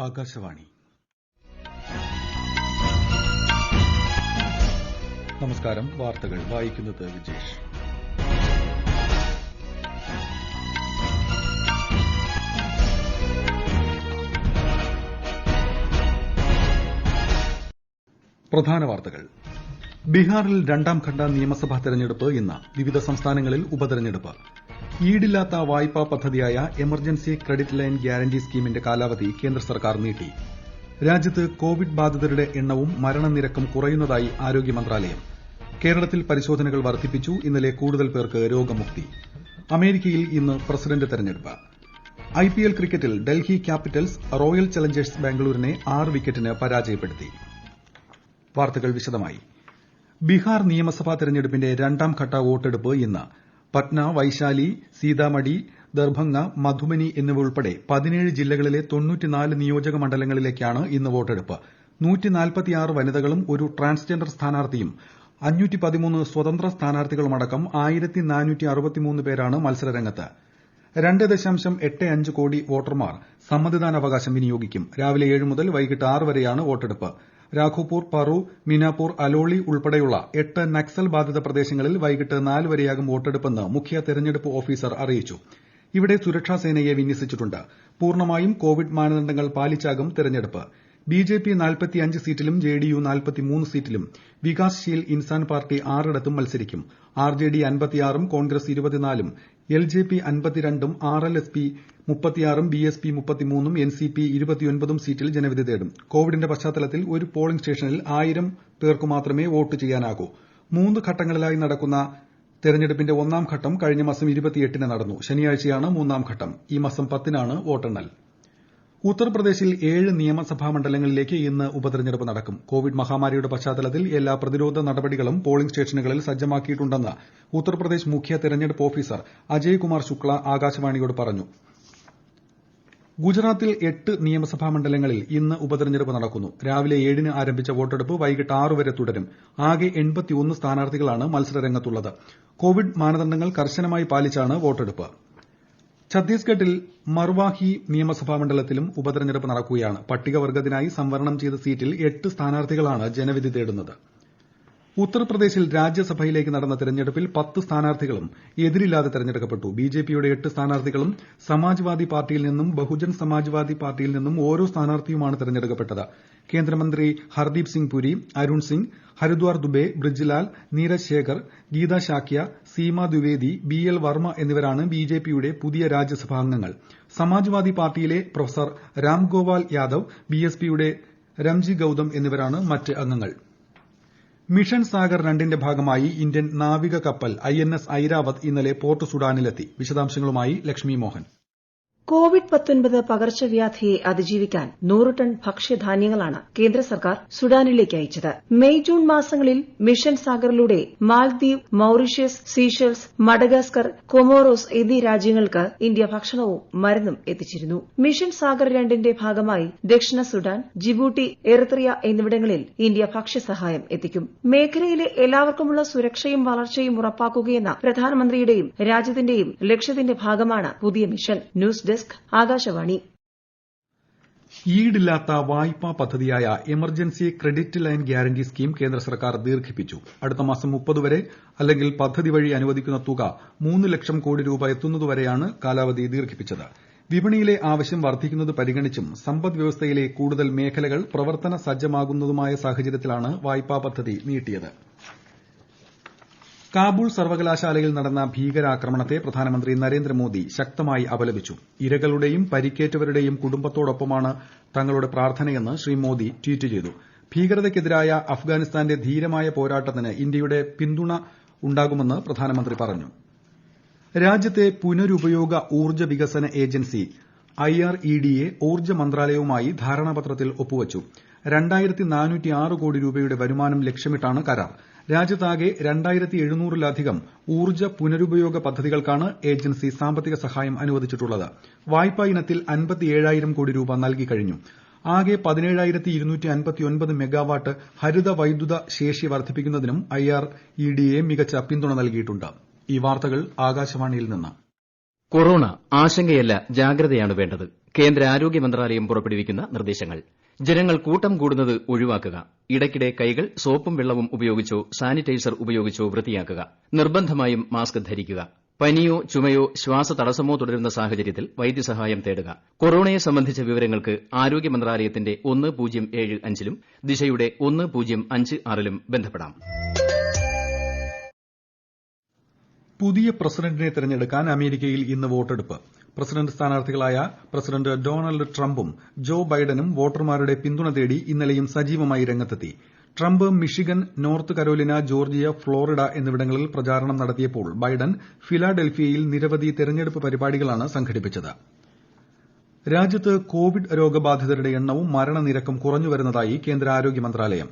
ആകാശവാണി. നമസ്കാരം. വാർത്തകൾ വായിക്കുന്നത് വിജേഷ്. പ്രധാന വാർത്തകൾ. ബീഹാറിൽ രണ്ടാംഘട്ട നിയമസഭാ തെരഞ്ഞെടുപ്പ് ഇന്ന്. വിവിധ സംസ്ഥാനങ്ങളിൽ ഉപതെരഞ്ഞെടുപ്പ്. ഈടില്ലാത്ത വായ്പാ പദ്ധതിയായ എമർജൻസി ക്രെഡിറ്റ് ലൈൻ ഗ്യാരണ്ടി സ്കീമിന്റെ കാലാവധി കേന്ദ്ര സർക്കാർ നീട്ടി. രാജ്യത്ത് കോവിഡ് ബാധിതരുടെ എണ്ണവും മരണനിരക്കും കുറയുന്നതായി ആരോഗ്യ മന്ത്രാലയം. കേരളത്തിൽ പരിശോധനകൾ വർദ്ധിപ്പിച്ചു. ഇന്നലെ കൂടുതൽ പേർക്ക് രോഗമുക്തി. അമേരിക്കയിൽ ഇന്ന് പ്രസിഡന്റ് തെരഞ്ഞെടുപ്പ്. ഐപിഎൽ ക്രിക്കറ്റിൽ ഡൽഹി ക്യാപിറ്റൽസ് റോയൽ ചലഞ്ചേഴ്സ് ബാംഗ്ലൂരിനെ 6 വിക്കറ്റിന് പരാജയപ്പെടുത്തി. വാർത്തകൾ വിശദമായി. ബീഹാർ നിയമസഭാ തെരഞ്ഞെടുപ്പിന്റെ രണ്ടാംഘട്ട വോട്ടെടുപ്പ് ഇന്ന്. പട്ന, വൈശാലി, സീതാമഢി, ദർഭംഗ, മധുബനി എന്നിവ ഉൾപ്പെടെ 17 ജില്ലകളിലെ 94 നിയോജക മണ്ഡലങ്ങളിലേക്കാണ് ഇന്ന് വോട്ടെടുപ്പ്. 146 വനിതകളും ഒരു ട്രാൻസ്ജെൻഡർ സ്ഥാനാർത്ഥിയും 513 സ്വതന്ത്ര സ്ഥാനാർത്ഥികളുമടക്കം 1463 പേരാണ് മത്സരരംഗത്ത്. 2.85 കോടി വോട്ടർമാർ സമ്മതിദാനാവകാശം വിനിയോഗിക്കും. രാവിലെ 7 മുതൽ വൈകിട്ട് 6 വരെയാണ് വോട്ടെടുപ്പ്. രാഘോപൂർ, പറു, മിനാപൂർ, അലോളി ഉൾപ്പെടെയുള്ള 8 നക്സൽ ബാധിത പ്രദേശങ്ങളിൽ വൈകിട്ട് 4 വരെയാകും വോട്ടെടുപ്പെന്ന് മുഖ്യ തെരഞ്ഞെടുപ്പ് ഓഫീസർ അറിയിച്ചു. ഇവിടെ സുരക്ഷാസേനയെ വിന്യസിച്ചിട്ടുണ്ട്. പൂർണ്ണമായും കോവിഡ് മാനദണ്ഡങ്ങൾ പാലിച്ചാകും തെരഞ്ഞെടുപ്പ്. ബിജെപി 45 സീറ്റിലും ജെഡിയു 43 സീറ്റിലും വികാസ്ശീൽ ഇൻസാൻ പാർട്ടി 6 മത്സരിക്കും. ആർജെഡി 56ഉം കോൺഗ്രസ് 24ഉം എൽജെപി 52ഉം ആർഎൽഎസ്പി 36ഉം ബിഎസ്പി 33ഉം എൻസിപി 29ഉം സീറ്റിൽ ജനവിധി തേടും. കോവിഡിന്റെ പശ്ചാത്തലത്തിൽ ഒരു പോളിംഗ് സ്റ്റേഷനിൽ 1000 പേർക്ക് മാത്രമേ വോട്ട് ചെയ്യാനാകൂ. 3 ഘട്ടങ്ങളിലായി നടക്കുന്ന തെരഞ്ഞെടുപ്പിന്റെ ഒന്നാം ഘട്ടം കഴിഞ്ഞ മാസം 28-ന് നടന്നു. ശനിയാഴ്ചയാണ് മൂന്നാം ഘട്ടം. ഈ മാസം 10-നാണ് വോട്ടെണ്ണൽ. ഉത്തർപ്രദേശിൽ 7 നിയമസഭാ മണ്ഡലങ്ങളിലേക്ക് ഇന്ന് ഉപതെരഞ്ഞെടുപ്പ് നടക്കും. കോവിഡ് മഹാമാരിയുടെ പശ്ചാത്തലത്തിൽ എല്ലാ പ്രതിരോധ നടപടികളും പോളിംഗ് സ്റ്റേഷനുകളിൽ സജ്ജമാക്കിയിട്ടുണ്ടെന്ന് ഉത്തർപ്രദേശ് മുഖ്യ തെരഞ്ഞെടുപ്പ് ഓഫീസർ അജയ് കുമാർ ശുക്ല ആകാശവാണിയോട് പറഞ്ഞു. ഗുജറാത്തിൽ 8 നിയമസഭാ മണ്ഡലങ്ങളിൽ ഇന്ന് ഉപതെരഞ്ഞെടുപ്പ് നടക്കുന്നു. രാവിലെ 7-ന് ആരംഭിച്ച വോട്ടെടുപ്പ് വൈകിട്ട് 6 വരെ തുടരും. ആകെ 81 സ്ഥാനാർത്ഥികളാണ് മത്സരരംഗത്തുള്ളത്. കോവിഡ് മാനദണ്ഡങ്ങൾ കർശനമായി പാലിച്ചാണ് വോട്ടെടുപ്പ്. ഛത്തീസ്ഗഡിൽ മർവാഹി നിയമസഭാ മണ്ഡലത്തിലും ഉപതെരഞ്ഞെടുപ്പ് നടക്കുകയാണ്. പട്ടികവർഗ്ഗത്തിനായി സംവരണം ചെയ്ത സീറ്റിൽ 8 സ്ഥാനാർത്ഥികളാണ് ജനവിധി തേടുന്നത്. ഉത്തർപ്രദേശിൽ രാജ്യസഭയിലേക്ക് നടന്ന തെരഞ്ഞെടുപ്പിൽ 10 സ്ഥാനാർത്ഥികളും എതിരില്ലാതെ തെരഞ്ഞെടുക്കപ്പെട്ടു. ബിജെപിയുടെ 8 സ്ഥാനാർത്ഥികളും സമാജ്വാദി പാർട്ടിയിൽ നിന്നും ബഹുജൻ സമാജ്വാദി പാർട്ടിയിൽ നിന്നും ഓരോ സ്ഥാനാർത്ഥിയുമാണ് തെരഞ്ഞെടുക്കപ്പെട്ടത്. കേന്ദ്രമന്ത്രി ഹർദീപ് സിംഗ് പുരി, അരുൺ സിംഗ്, ഹരിദ്വാർ ദുബെ, ബ്രിജ്ലാൽ, നീരജ് ശേഖർ, ഗീത ശാക്യ, സീമ ദ്വിവേദി, ബി.എൽ. വർമ്മ എന്നിവരാണ് ബിജെപിയുടെ പുതിയ രാജ്യസഭാ അംഗങ്ങൾ. സമാജ്വാദി പാർട്ടിയിലെ പ്രൊഫസർ രാംഗോപാൽ യാദവ്, ബിഎസ്പിയുടെ രംജി ഗൌതം എന്നിവരാണ് മറ്റ് അംഗങ്ങൾ. മിഷൻ സാഗർ 2ന്റെ ഭാഗമായി ഇന്ത്യൻ നാവിക കപ്പൽ ഐഎൻഎസ് ഐരാവത് ഇന്നലെ പോർട്ട് സുഡാനിലെത്തി. വിശദാംശങ്ങളുമായി ലക്ഷ്മി മോഹൻ. കോവിഡ്-19 പകർച്ചവ്യാധിയെ അതിജീവിക്കാൻ 100 ടൺ ഭക്ഷ്യധാന്യങ്ങളാണ് കേന്ദ്ര സർക്കാർ സുഡാനിലേക്ക് അയച്ചത്. മെയ് ജൂൺ മാസങ്ങളിൽ മിഷൻ സാഗറിലൂടെ Maldives, Mauritius, Seychelles, Madagascar, Comoros എന്നീ രാജ്യങ്ങൾക്ക് ഇന്ത്യ ഭക്ഷണവും മരുന്നും എത്തിച്ചിരുന്നു. മിഷൻ സാഗർ 2ന്റെ ഭാഗമായി ദക്ഷിണ സുഡാൻ, ജിബൂട്ടി, എറിത്രിയ എന്നിവിടങ്ങളിൽ ഇന്ത്യ ഭക്ഷ്യസഹായം എത്തിക്കും. മേഖലയിലെ എല്ലാവർക്കുമുള്ള സുരക്ഷയും വളർച്ചയും ഉറപ്പാക്കുകയെന്ന പ്രധാനമന്ത്രിയുടെയും രാജ്യത്തിന്റെയും ലക്ഷ്യത്തിന്റെ ഭാഗമാണ് പുതിയ മിഷൻ. News desk Akashvani. ഈടില്ലാത്ത വായ്പാ പദ്ധതിയായ emergency credit line guarantee scheme കേന്ദ്ര സർക്കാർ ദീർഘിപ്പിച്ചു. അടുത്ത മാസം 30 വരെ അല്ലെങ്കിൽ പദ്ധതി വഴി അനുവദിക്കുന്ന തുക 3 ലക്ഷം കോടി രൂപ എത്തുന്നതുവരെയാണ് കാലാവധി ദീർഘിപ്പിച്ചത്. വിപണിയിലെ ആവശ്യം വർദ്ധിക്കുന്നത് പരിഗണിച്ചും സമ്പദ് വ്യവസ്ഥയിലെ കൂടുതൽ മേഖലകൾ പ്രവർത്തന സജ്ജമാകുന്നതുമായ സാഹചര്യത്തിലാണ് വായ്പാ പദ്ധതി നീട്ടിയത്. കാബൂൾ സർവകലാശാലയിൽ നടന്ന ഭീകരാക്രമണത്തെ പ്രധാനമന്ത്രി നരേന്ദ്രമോദി ശക്തമായി അപലപിച്ചു. ഇരകളുടെയും പരിക്കേറ്റവരുടെയും കുടുംബത്തോടൊപ്പമാണ് തങ്ങളുടെ പ്രാർത്ഥനയെന്ന് ശ്രീ മോദി ട്വീറ്റ് ചെയ്തു. ഭീകരതയ്ക്കെതിരായ അഫ്ഗാനിസ്ഥാന്റെ ധീരമായ പോരാട്ടത്തിന് ഇന്ത്യയുടെ പിന്തുണ ഉണ്ടാകുമെന്ന് പ്രധാനമന്ത്രി പറഞ്ഞു. രാജ്യത്തെ പുനരുപയോഗ ഊർജ്ജ വികസന ഏജൻസി IREDA ഊർജ്ജ മന്ത്രാലയവുമായി ധാരണാപത്രത്തിൽ ഒപ്പുവച്ചു. 2406 കോടി രൂപയുടെ വരുമാനം ലക്ഷ്യമിട്ടാണ് കരാർ. രാജ്യത്താകെ 2700-ലധികം ഊർജ്ജ പുനരുപയോഗ പദ്ധതികൾക്കാണ് ഏജൻസി സാമ്പത്തിക സഹായം അനുവദിച്ചിട്ടുള്ളത്. വായ്പാ ഇനത്തിൽ 57,000 കോടി രൂപ നൽകിക്കഴിഞ്ഞു. ആകെ 17,259 മെഗാവാട്ട് ഹരിത വൈദ്യുത ശേഷി വർദ്ധിപ്പിക്കുന്നതിനും IREDA മികച്ച പിന്തുണ നൽകിയിട്ടുണ്ട്. ഈ വാർത്തകൾ ആകാശവാണിയിൽ നിന്ന്. കൊറോണ ആശങ്കയല്ല, ജാഗ്രതയാണ് വേണ്ടത്. കേന്ദ്ര ആരോഗ്യ മന്ത്രാലയം പുറപ്പെടുവിക്കുന്ന നിർദ്ദേശങ്ങൾ. ജനങ്ങൾ കൂട്ടം കൂടുന്നത് ഒഴിവാക്കുക. ഇടയ്ക്കിടെ കൈകൾ സോപ്പും വെള്ളവും ഉപയോഗിച്ചോ സാനിറ്റൈസർ ഉപയോഗിച്ചോ വൃത്തിയാക്കുക. നിർബന്ധമായും മാസ്ക് ധരിക്കുക. പനിയോ ചുമയോ ശ്വാസതടസ്സമോ തുടരുന്ന സാഹചര്യത്തിൽ വൈദ്യസഹായം തേടുക. കൊറോണയെ സംബന്ധിച്ച വിവരങ്ങൾക്ക് ആരോഗ്യ മന്ത്രാലയത്തിന്റെ 1075 ലും ദിശയുടെ 1056 ലും ബന്ധപ്പെടാം. പുതിയ പ്രസിഡന്റിനെ തെരഞ്ഞെടുക്കാൻ അമേരിക്കയിൽ ഇന്ന് വോട്ടെടുപ്പ്. പ്രസിഡന്റ് സ്ഥാനാർത്ഥികളായ പ്രസിഡന്റ് ഡൊണാൾഡ് ട്രംപും ജോ ബൈഡനും വോട്ടർമാരുടെ പിന്തുണ തേടി ഇന്നലെയും സജീവമായി രംഗത്തെത്തി. Trump Michigan, North Carolina, Georgia, Florida എന്നിവിടങ്ങളിൽ പ്രചാരണം നടത്തിയപ്പോൾ ബൈഡൻ ഫിലാഡൽഫിയയിൽ നിരവധി തെരഞ്ഞെടുപ്പ് പരിപാടികളാണ് സംഘടിപ്പിച്ചത്. രാജ്യത്ത് കോവിഡ് രോഗബാധിതരുടെ എണ്ണവും മരണനിരക്കും കുറഞ്ഞുവരുന്നതായി കേന്ദ്ര ആരോഗ്യ മന്ത്രാലയം.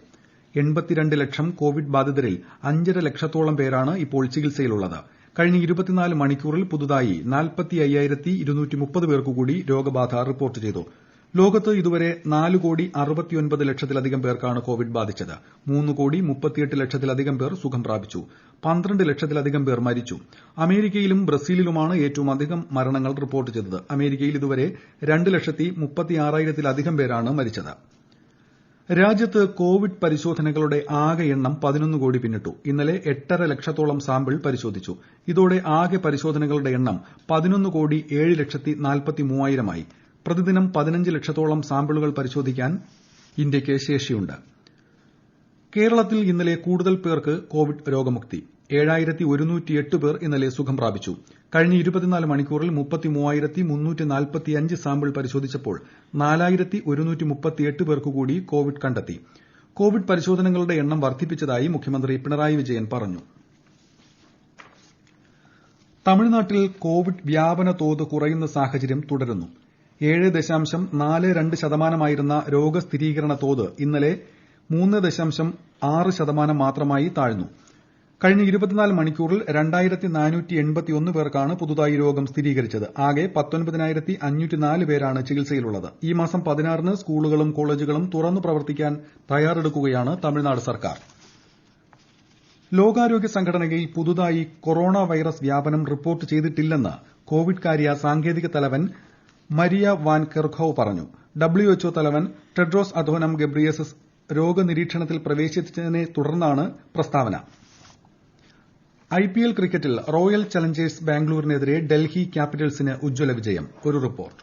82 ലക്ഷം കോവിഡ് ബാധിതരിൽ 5.5 ലക്ഷത്തോളം പേരാണ് ഇപ്പോൾ ചികിത്സയിലുള്ളത്. കഴിഞ്ഞ 24 മണിക്കൂറിൽ പുതുതായി 45,230 പേർക്കുകൂടി രോഗബാധ റിപ്പോർട്ട് ചെയ്തു. ലോകത്ത് ഇതുവരെ 4,69,00,000-ലധികം പേർക്കാണ് കോവിഡ് ബാധിച്ചത്. 3,38,00,000-ലധികം പേർ സുഖം പ്രാപിച്ചു. 12 ലക്ഷത്തിലധികം പേർ മരിച്ചു. അമേരിക്കയിലും ബ്രസീലിലുമാണ് ഏറ്റവും അധികം മരണങ്ങൾ റിപ്പോർട്ട് ചെയ്തത്. അമേരിക്കയിൽ ഇതുവരെ 2,66,000-ലധികം പേരാണ് മരിച്ചത്. രാജ്യത്ത് കോവിഡ് പരിശോധനകളുടെ ആകെ എണ്ണം 11 കോടി പിന്നിട്ടു. ഇന്നലെ 8.5 ലക്ഷത്തോളം സാമ്പിൾ പരിശോധിച്ചു. ഇതോടെ ആകെ പരിശോധനകളുടെ എണ്ണം 11,07,43,000-ആയി. പ്രതിദിനം 15 ലക്ഷത്തോളം സാമ്പിളുകൾ പരിശോധിക്കാൻ ഇന്ത്യയ്ക്ക് ശേഷിയുണ്ട്. കേരളത്തിൽ ഇന്നലെ കൂടുതൽ പേർക്ക് കോവിഡ് രോഗമുക്തി. 7,108 പേർ ഇന്നലെ സുഖം പ്രാപിച്ചു. കഴിഞ്ഞ 24 മണിക്കൂറിൽ 33,345 സാമ്പിൾ പരിശോധിച്ചപ്പോൾ 4,138 പേർക്കുകൂടി കോവിഡ് കണ്ടെത്തി. കോവിഡ് പരിശോധനകളുടെ എണ്ണം വർദ്ധിപ്പിച്ചതായി മുഖ്യമന്ത്രി പിണറായി വിജയൻ പറഞ്ഞു. തമിഴ്നാട്ടിൽ കോവിഡ് വ്യാപന തോത് കുറയുന്ന സാഹചര്യം തുടരുന്നു. 7.42% രോഗസ്ഥിരീകരണ തോത് ഇന്നലെ 3.6% മാത്രമായി താഴ്ന്നു. കഴിഞ്ഞ 24 മണിക്കൂറിൽ 2,481 പേർക്കാണ് പുതുതായി രോഗം സ്ഥിരീകരിച്ചത്. ആകെ 19,504 പേരാണ് ചികിത്സയിലുള്ളത്. ഈ മാസം 16-ന് സ്കൂളുകളും കോളേജുകളും തുറന്നു പ്രവർത്തിക്കാൻ തയ്യാറെടുക്കുകയാണ് തമിഴ്നാട് സർക്കാർ. ലോകാരോഗ്യ സംഘടനയിൽ പുതുതായി കൊറോണ വൈറസ് വ്യാപനം റിപ്പോർട്ട് ചെയ്തിട്ടില്ലെന്ന് കോവിഡ് കാര്യ സാങ്കേതിക തലവൻ മരിയ വാൻ കെർഖോവ് പറഞ്ഞു. WHO തലവൻ ടെഡ്രോസ് അധോനം ഗബ്രിയേസസ് രോഗനിരീക്ഷണത്തിൽ പ്രവേശിച്ചതിനെ തുടർന്നാണ് പ്രസ്താവന. IPL ക്രിക്കറ്റിൽ റോയൽ ചലഞ്ചേഴ്സ് ബാംഗ്ലൂരിനെതിരെ ഡൽഹി ക്യാപിറ്റൽസിന് ഉജ്ജ്വല വിജയം. ഒരു റിപ്പോർട്ട്.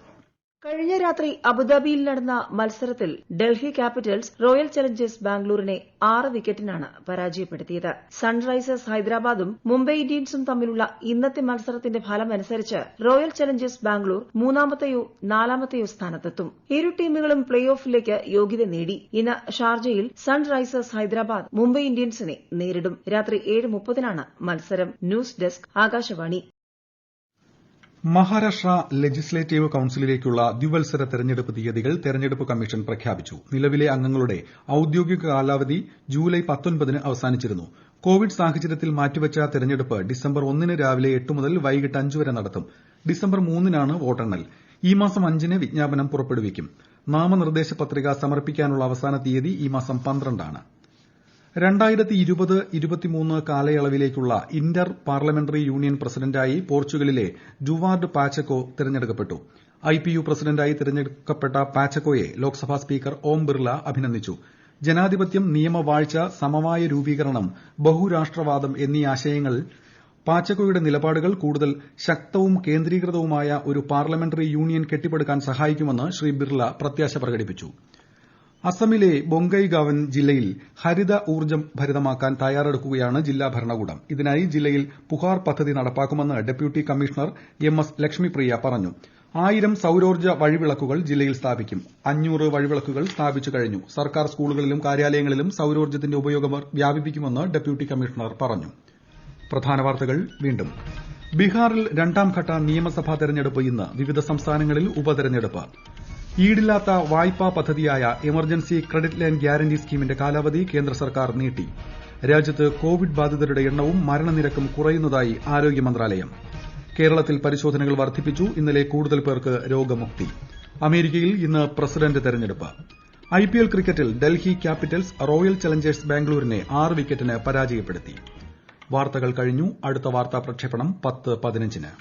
കഴിഞ്ഞ രാത്രി അബുദാബിയിൽ നടന്ന മത്സരത്തിൽ ഡൽഹി ക്യാപിറ്റൽസ് റോയൽ ചലഞ്ചേഴ്സ് ബാംഗ്ലൂരിനെ 6 വിക്കറ്റിനാണ് പരാജയപ്പെടുത്തിയത്. സൺറൈസേഴ്സ് ഹൈദരാബാദും മുംബൈ ഇന്ത്യൻസും തമ്മിലുള്ള ഇന്നത്തെ മത്സരത്തിന്റെ ഫലമനുസരിച്ച് റോയൽ ചലഞ്ചേഴ്സ് ബാംഗ്ലൂർ 3ാമത്തെയോ 4ാമത്തെയോ സ്ഥാനത്തെത്തും. ഇരു ടീമുകളും പ്ലേ ഓഫിലേക്ക് യോഗ്യത നേടി. ഇന്ന് ഷാർജയിൽ സൺറൈസേഴ്സ് ഹൈദരാബാദ് മുംബൈ ഇന്ത്യൻസിനെ നേരിടും. രാത്രി 7:30-നാണ് മത്സരം. News desk Akashvani. Maharashtra legislative കൌൺസിലിലേക്കുള്ള ദ്വിവത്സര തെരഞ്ഞെടുപ്പ് തീയതികൾ തെരഞ്ഞെടുപ്പ് കമ്മീഷൻ പ്രഖ്യാപിച്ചു. നിലവിലെ അംഗങ്ങളുടെ ഔദ്യോഗിക കാലാവധി ജൂലൈ 19-ന് അവസാനിച്ചിരുന്നു. കോവിഡ് സാഹചര്യത്തിൽ മാറ്റിവച്ച തെരഞ്ഞെടുപ്പ് ഡിസംബർ 1-ന് രാവിലെ 8 മുതൽ വൈകിട്ട് 5 വരെ നടത്തും. ഡിസംബർ 3-നാണ് വോട്ടെണ്ണൽ. ഈ മാസം 5-ന് വിജ്ഞാപനം പുറപ്പെടുവിക്കും. നാമനിർദ്ദേശ പത്രിക സമർപ്പിക്കാനുള്ള അവസാന തീയതി ഈ മാസം 12-ആണ്. 2020-23 കാലയളവിലേക്കുള്ള ഇന്റർ പാർലമെന്ററി യൂണിയൻ പ്രസിഡന്റായി പോർച്ചുഗലിലെ ഡുവാർഡ് പാച്ചക്കോ തെരഞ്ഞെടുക്കപ്പെട്ടു. IPU പ്രസിഡന്റായി തെരഞ്ഞെടുക്കപ്പെട്ട പാച്ചക്കോയെ ലോക്സഭാ സ്പീക്കർ ഓം ബിർല അഭിനന്ദിച്ചു. ജനാധിപത്യം, നിയമവാഴ്ച, സമവായ രൂപീകരണം, ബഹുരാഷ്ട്രവാദം എന്നീ ആശയങ്ങളിൽ പാച്ചക്കോയുടെ നിലപാടുകൾ കൂടുതൽ ശക്തവും കേന്ദ്രീകൃതവുമായ ഒരു പാർലമെന്ററി യൂണിയൻ കെട്ടിപ്പടുക്കാൻ സഹായിക്കുമെന്ന് ശ്രീ ബിർല പ്രത്യാശ പ്രകടിപ്പിച്ചു. അസമിലെ ബൊംഗൈഗാവൻ ജില്ലയിൽ ഹരിത ഊർജ്ജം ഭരിതമാക്കാൻ തയ്യാറെടുക്കുകയാണ് ജില്ലാ ഭരണകൂടം. ഇതിനായി ജില്ലയിൽ പുഹാർ പദ്ധതി നടപ്പാക്കുമെന്ന് ഡെപ്യൂട്ടി കമ്മീഷണർ MS ലക്ഷ്മിപ്രിയ പറഞ്ഞു. 1000 സൌരോർജ്ജ വഴിവിളക്കുകൾ ജില്ലയിൽ സ്ഥാപിക്കും. 500 വഴിവിളക്കുകൾ സ്ഥാപിച്ചു കഴിഞ്ഞു. സർക്കാർ സ്കൂളുകളിലും കാര്യാലയങ്ങളിലും സൌരോർജ്ജത്തിന്റെ ഉപയോഗം വ്യാപിപ്പിക്കുമെന്ന് ഡെപ്യൂട്ടി കമ്മീഷണർ പറഞ്ഞു. പ്രധാന വാർത്തകൾ വീണ്ടും. ബീഹാറിൽ 2ാംഘട്ട നിയമസഭാ തെരഞ്ഞെടുപ്പ് ഇന്ന്. വിവിധ സംസ്ഥാനങ്ങളിൽ ഉപതെരഞ്ഞെടുപ്പ്. ഈടില്ലാത്ത വായ്പാ പദ്ധതിയായ എമർജൻസി ക്രെഡിറ്റ് ലൈൻ ഗ്യാരണ്ടി സ്കീമിന്റെ കാലാവധി കേന്ദ്ര സർക്കാർ നീട്ടി. രാജ്യത്ത് കോവിഡ് ബാധിതരുടെ എണ്ണവും മരണനിരക്കും കുറയുന്നതായി ആരോഗ്യ മന്ത്രാലയം. കേരളത്തിൽ പരിശോധനകൾ വർദ്ധിപ്പിച്ചു. ഇന്നലെ കൂടുതൽ പേർക്ക് രോഗമുക്തി. അമേരിക്കയിൽ ഇന്ന് പ്രസിഡന്റ് തെരഞ്ഞെടുപ്പ്. IPL ക്രിക്കറ്റിൽ ഡൽഹി ക്യാപിറ്റൽസ് റോയൽ ചലഞ്ചേഴ്സ് ബാംഗ്ലൂരിനെ 6 വിക്കറ്റിന് പരാജയപ്പെടുത്തി. വാർത്തകൾ കഴിഞ്ഞു. അടുത്ത വാർത്താ പ്രക്ഷേപണം 10:15-ന്.